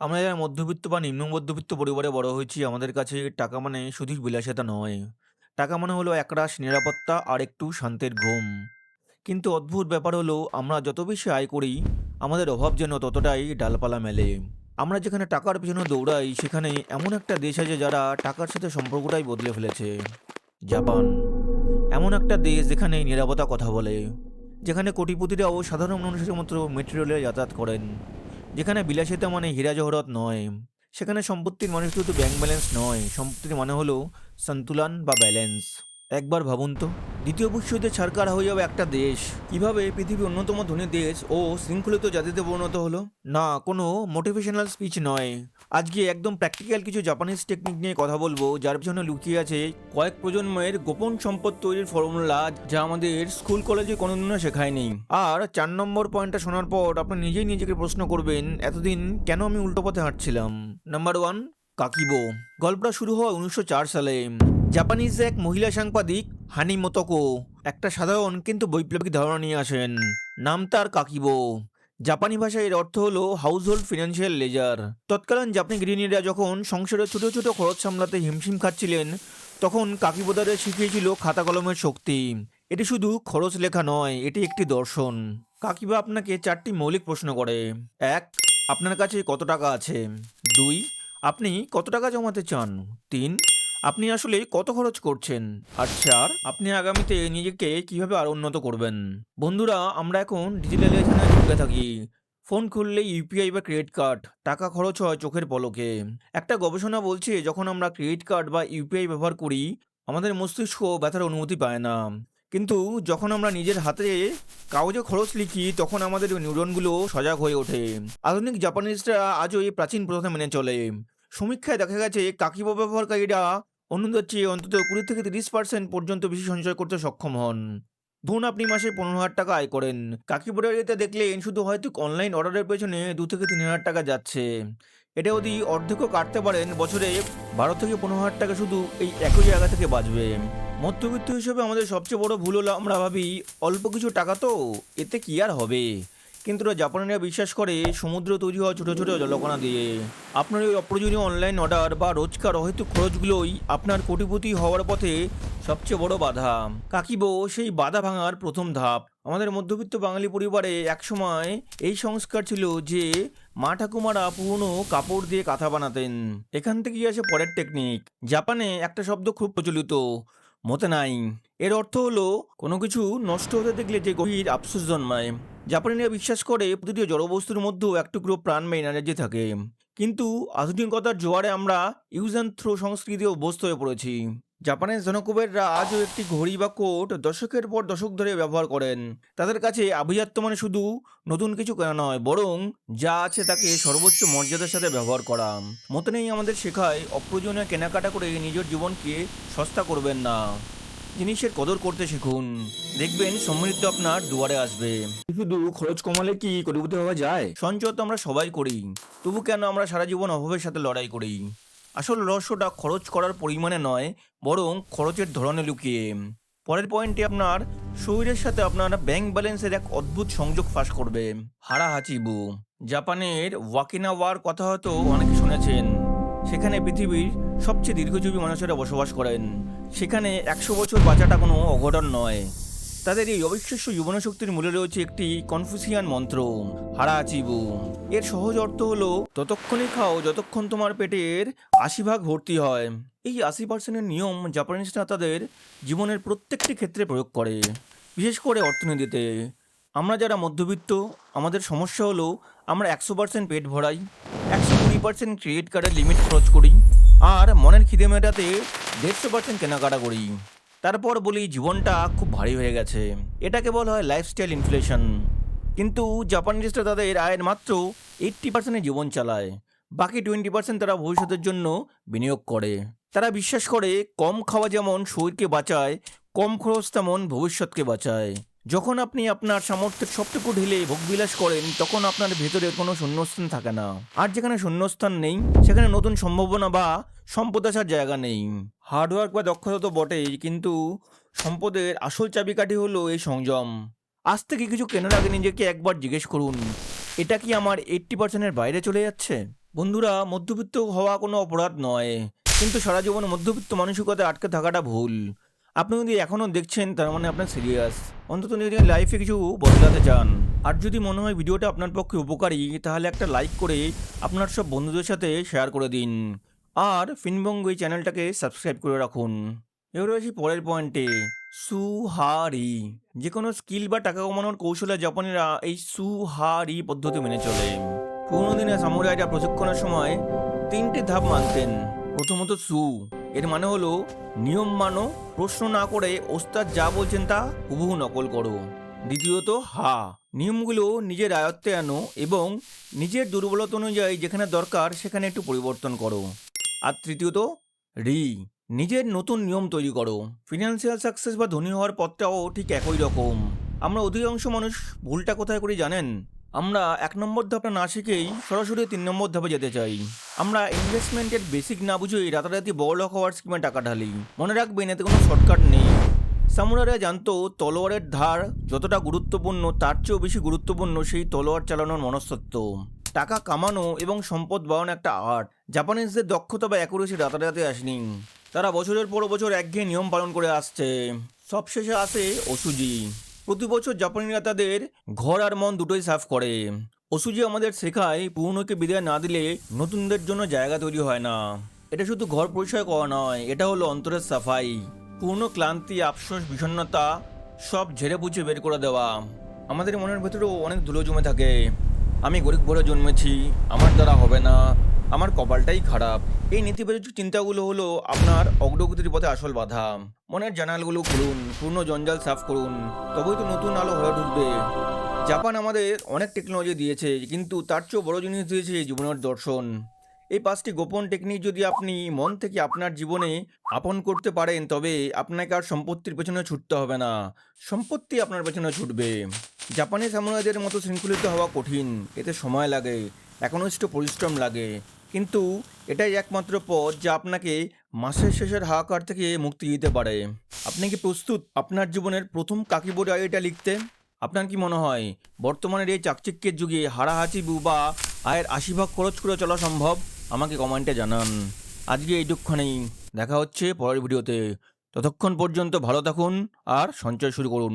আমরা যারা মধ্যবিত্ত বা নিম্ন মধ্যবিত্ত পরিবারে বড় হয়েছি, আমাদের কাছে টাকা মানে শুধুই বিলাসিতা নয়। টাকা মানে হলো একরাশ নিরাপত্তা আর একটু শান্তির ঘুম। কিন্তু অদ্ভুত ব্যাপার হলো, আমরা যত বেশি আয় করি, আমাদের অভাব যেন ততটাই ডালপালা মেলে। আমরা যেখানে টাকার পেছনে দৌড়াই, সেখানে এমন একটা দেশ আছে যারা টাকার সাথে সম্পর্কটাই বদলে ফেলেছে। জাপান এমন একটা দেশ যেখানে নিরাপত্তা কথা বলে, যেখানে কোটিপতিরাও সাধারণ মানুষের মতো মেট্রো রেলে যাতায়াত করেন, যেখানে বিলাসিতা মানে হীরা জহরত নয়, সেখানে সম্পত্তির মানে শুধু ব্যাংক ব্যালেন্স নয়, সম্পত্তির মানে হলো সন্তুলন বা ব্যালেন্স। একবার ভাবুন তো, দ্বিতীয় বিশ্বযুদ্ধে ছারকার হয়ে যাবে একটা দেশ, কিভাবে পৃথিবীর অন্যতম ধনী দেশ ও শৃঙ্খলিত জাতিতে পরিণত হলো। না কোনো মোটিভেশনাল স্পিচ নয়, আজকে একদম প্র্যাকটিক্যাল কিছু জাপানিজ টেকনিক নিয়ে কথা বলবো, যার পিছনে লুকিয়ে আছে কয়েক প্রজন্মের গোপন সম্পদ তৈরির ফর্মুলা, যা আমাদের স্কুল কলেজে কোনোদিনও শেখায়নি। আর 4 নম্বর পয়েন্টটা শোনার পর আপনি নিজেই নিজেকে প্রশ্ন করবেন, এতদিন কেন আমি উল্টো পথে হাঁটছিলাম। নাম্বার 1, কাকিবো। গল্পটা শুরু হয় 1904 সালে। জাপানিজ এক মহিলা সাংবাদিক হানি মোতোকো একটা সাধারণ কিন্তু বৈপ্লবিক ধারণা নিয়ে আসেন। নাম তার কাকিবো। জাপানি ভাষায় এর অর্থ হলো হাউস হোল্ড ফিনান্সিয়াল লেজার। তৎকালীন জাপানি গৃহিণীরা যখন সংসারের ছোট ছোট খরচ সামলাতে হিমশিম খাচ্ছিলেন, তখন কাকিবোদারে শিখিয়েছিল খাতা কলমের শক্তি। এটি শুধু খরচ লেখা নয়, এটি একটি দর্শন। কাকিবা আপনাকে 4টি মৌলিক প্রশ্ন করে। 1, আপনার কাছে কত টাকা আছে? 2, আপনি কত টাকা জমাতে চান? 3, আপনি আসলে কত খরচ করছেন? আর 4, আপনি আগামীতে নিজেকে কিভাবে আরো উন্নত করবেন? বন্ধুরা, আমরা এখন ডিজিটালাইজেশনের যুগে থাকি। ফোন খুললেই ইউপিআই বা ক্রেডিট কার্ড, টাকা খরচ হয় চোখের পলকে। একটা গবেষণা বলছে, যখন আমরা ক্রেডিট কার্ড বা ইউপিআই ব্যবহার করি, আমাদের মস্তিষ্ক ব্যথার অনুমতি পায় না। কিন্তু যখন আমরা নিজের হাতে কাগজে খরচ লিখি, তখন আমাদের নিউরনগুলো সজাগ হয়ে ওঠে। আধুনিক জাপানিজরা আজও এই প্রাচীন প্রথা মেনে চলে। সমীক্ষায় দেখা গেছে, কাকিবো ব্যবহারকারীরা অন্যদের চেয়ে অন্তত 20 থেকে 30% পর্যন্ত বেশি সঞ্চয় করতে সক্ষম হন। ধরুন আপনি মাসে 15,000 টাকা আয় করেন, কাকিবোর্ডের এটা দেখলেন শুধু হয়তো অনলাইন অর্ডারের পেছনে 2 থেকে 3 হাজার টাকা যাচ্ছে। এটা যদি অর্ধেকও কাটতে পারেন, বছরে 12 থেকে 15 হাজার টাকা শুধু এই একই জায়গা থেকে বাঁচবে। মধ্যবিত্ত হিসেবে আমাদের সবচেয়ে বড় ভুল হলো, আমরা ভাবি অল্প কিছু টাকা তো, এতে কি আর হবে। কিন্তু জাপানিরা বিশ্বাস করে সমুদ্র তৈরি হওয়া ছোট ছোট জলকণা দিয়ে। আপনার ওই অপ্রয়োজনীয় অনলাইন অর্ডার বা রোজকার অহেতুক খরচগুলোই আপনার কোটিপতি হওয়ার পথে সবচেয়ে বড় বাধা। কাকিবো সেই বাধা ভাঙার প্রথম ধাপ। আমাদের মধ্যবিত্ত বাঙালি পরিবারে একসময় এই সংস্কার ছিল যে মা ঠাকুমারা পুরনো কাপড় দিয়ে কাঁথা বানাতেন। এখান থেকেই আসে পরের টেকনিক। জাপানে একটা শব্দ খুব প্রচলিত, মোতেনাই। এর অর্থ হলো কোনো কিছু নষ্ট হতে দেখলে যে গভীর আফসোস জন্মায়। জাপানিরা বিশ্বাস করে প্রতিটি জড়বস্তুর মধ্যেও এক টুকরো প্রাণ বা এনার্জি থাকে। কিন্তু আধুনিকতার জোয়ারে আমরা ইউজ অ্যান্ড থ্রো সংস্কৃতি অভ্যস্ত হয়ে পড়েছি। জাপানের জনকুবেররা আজও একটি ঘড়ি বা কোট দশকের পর দশক ধরে ব্যবহার করেন। তাদের কাছে আভিজাত্য মানে শুধু নতুন কিছু কেনা নয়, বরং যা আছে তাকে সর্বোচ্চ মর্যাদার সাথে ব্যবহার করা। মতে নেই আমাদের শেখায় অপ্রয়োজনীয় কেনাকাটা করে নিজের জীবনকে সস্তা করবেন না, জিনিসের কদর করতে শিখুন। দেখবেন সমৃদ্ধ আপনার দুয়ারে আসবে। শুধু খরচ কমালে কি কোটিপতি হওয়া যায়? সঞ্চয় তো আমরা সবাই করি, তবু কেন আমরা সারা জীবন অভাবের সাথে লড়াই করি? আসল রহস্যটা খরচ করার পরিমাণে নয়, বরং খরচের ধরনে লুকিয়ে। পরের পয়েন্টে আপনার শরীরের সাথে আপনার ব্যাংক ব্যালেন্সের এক অদ্ভুত সংযোগ ফাঁস করবে। হারা হাচিবু। জাপানের ওয়াকিনাওয়ার কথা হয়তো অনেকে শুনেছেন। সেখানে পৃথিবীর সবচেয়ে দীর্ঘজীবী মানুষেরা বসবাস করেন। সেখানে 100 বছর বাঁচাটা কোনো অঘটন নয়। তাদের এই অবিশ্বাস্য জীবনশক্তির মূলে রয়েছে একটি কনফুসিয়ান মন্ত্র, হারা আচিবু। এর সহজ অর্থ হলো, ততক্ষণই খাও যতক্ষণ তোমার পেটের 80 ভাগ ভর্তি হয়। এই 80%-এর নিয়ম জাপানিজরা তাদের জীবনের প্রত্যেকটি ক্ষেত্রে প্রয়োগ করে, বিশেষ করে অর্থনীতিতে। আমরা যারা মধ্যবিত্ত, আমাদের সমস্যা হলো আমরা 100% পেট ভরাই, 120% ক্রেডিট কার্ডের লিমিট খরচ করি, আর মনের খিদে মেটাতে 150% কেনাকাটা করি। তারপর বলি জীবনটা খুব ভারী হয়ে গেছে। এটাকে বলা হয় লাইফস্টাইল ইনফ্লেশন। কিন্তু জাপানিজরা তাদের আয়ের মাত্র 80%-এ জীবন চালায়। বাকি 20% তারা ভবিষ্যতের জন্য বিনিয়োগ করে। তারা বিশ্বাস করে কম খাওয়া যেমন শরীরকে বাঁচায়, কম খরচ তেমন ভবিষ্যৎকে বাঁচায়। যখন আপনি আপনার সামর্থ্যের সবটুকু ঢেলে ভোগবিলাস করেন, তখন আপনার ভেতরে কোনো শূন্যস্থান থাকে না। আর যেখানে শূন্যস্থান নেই, সেখানে নতুন সম্ভাবনা বা সম্পদ আসার জায়গা নেই। হার্ডওয়ার্ক বা দক্ষতা তো বটেই, কিন্তু সম্পদের আসল চাবিকাঠি হলো এই সংযম। আজ থেকে কিছু কেনার আগে নিজেকে একবার জিজ্ঞেস করুন, এটা কি আমার 80%-এর বাইরে চলে যাচ্ছে? বন্ধুরা, মধ্যবিত্ত হওয়া কোনো অপরাধ নয়, কিন্তু সারা জীবন মধ্যবিত্ত মানসিকতায় আটকে থাকাটা ভুল। আপনি যদি এখনও দেখছেন, তার মানে আপনার সিরিয়াস। অন্তত নিজের লাইফে কিছু বদলাতে চান। আর যদি মনে হয় ভিডিওটা আপনার পক্ষে উপকারী, তাহলে একটা লাইক করে আপনার সব বন্ধুদের সাথে শেয়ার করে দিন। আর ফিনবঙ্গ এই চ্যানেলটাকে সাবস্ক্রাইব করে রাখুন। এবার আসি পরের পয়েন্টে। সুহারি। যে কোনো স্কিল বা টাকা কমানোর কৌশলে জাপানিরা এই সুহারি পদ্ধতি মেনে চলে। পুরোনো দিনে সামুরাইরা প্রশিক্ষণের সময় 3টি ধাপ মানতেন। প্রথমত সু, এর মানে হলো নিয়ম মানো, প্রশ্ন না করে ওস্তাদ যা বলছেন তা হুবহু নকল করো। দ্বিতীয়ত হা, নিয়মগুলো নিজের আয়ত্তে আনো এবং নিজের দুর্বলতা অনুযায়ী যেখানে দরকার সেখানে একটু পরিবর্তন করো। আর তৃতীয়ত রি, নিজের নতুন নিয়ম তৈরি করো। ফিনান্সিয়াল সাকসেস বা ধনী হওয়ার পথটাও ঠিক একই রকম। আমরা অধিকাংশ মানুষ ভুলটা কোথায় করি জানেন? আমরা 1 নম্বর ধাপটা না শিখেই সরাসরি 3 নম্বর ধাপে যেতে চাই। আমরা ইনভেস্টমেন্টের বেসিক না বুঝেই রাতারাতি বড়লোক হওয়ার স্কিমে টাকা ঢালি। মনে রাখবেন, এতে কোনো শর্টকাট নেই। সামুরাইরা জানতো তলোয়ারের ধার যতটা গুরুত্বপূর্ণ, তার চেয়েও বেশি গুরুত্বপূর্ণ সেই তলোয়ার চালানোর মনস্তত্ত্ব। টাকা কামানো এবং সম্পদ বাড়ানো একটা আর্ট। জাপানিজদের দক্ষতা বা অ্যাকুরেসি রাতারাতি আসেনি। তারা বছরের পর বছর একঘেয়ে নিয়ম পালন করে আসছে। সবশেষে আসে ওসুজি। প্রতি বছর জাপানিরা তাদের ঘর আর মন দুটোই সাফ করে। ওসুজি আমাদের শেখায় পুরনোকে বিদায় না দিলে নতুনদের জন্য জায়গা তৈরি হয় না। এটা শুধু ঘর পরিষ্কার করা নয়, এটা হলো অন্তরের সাফাই। পুরনো ক্লান্তি, আফসোস, বিষণ্ণতা সব ঝেড়ে বুঝে বের করে দেওয়া। আমাদের মনের ভেতরেও অনেক ধুলো জমে থাকে। আমি গরিব ঘরে জন্মেছি, আমার দ্বারা হবে না, আমার কপালটাই খারাপ। এই নেতিবাচক চিন্তাগুলো হলো আপনার অগ্রগতির পথে আসল বাধা। মনের জানালাগুলো খুলুন, পূর্ণ জঞ্জাল সাফ করুন, তবেই তো নতুন আলো হয়ে ঢুকবে। জাপান আমাদের অনেক টেকনোলজি দিয়েছে, কিন্তু তার চেয়েও বড় জিনিস দিয়েছে জীবনের দর্শন। এই 5টি গোপন টেকনিক যদি আপনি মন থেকে আপনার জীবনে আপন করতে পারেন, তবে আপনাকে আর সম্পত্তির পেছনে ছুটতে হবে না, সম্পত্তি আপনার পেছনে ছুটবে। জাপানি সামুরাইদের মতো শৃঙ্খলিত হওয়া কঠিন, এতে সময় লাগে, একনিষ্ঠ পরিশ্রম লাগে, কিন্তু এটাই একমাত্র পথ যা আপনাকে মাসের শেষের হাহাকার থেকে মুক্তি দিতে পারে। আপনি কি প্রস্তুত আপনার জীবনের প্রথম কাকিবোর্ড ডায়েরিটা লিখতে? আপনার কি মনে হয় বর্তমানের এই চাকচিক্যের যুগে হারাহাতি বা আয়ের 80 ভাগ খরচ করে চলা সম্ভব? আমাকে কমেন্টে জানান। আজকে এইটুকখানেই, দেখা হচ্ছে পরের ভিডিওতে। ততক্ষণ পর্যন্ত ভালো থাকুন আর সঞ্চয় শুরু করুন।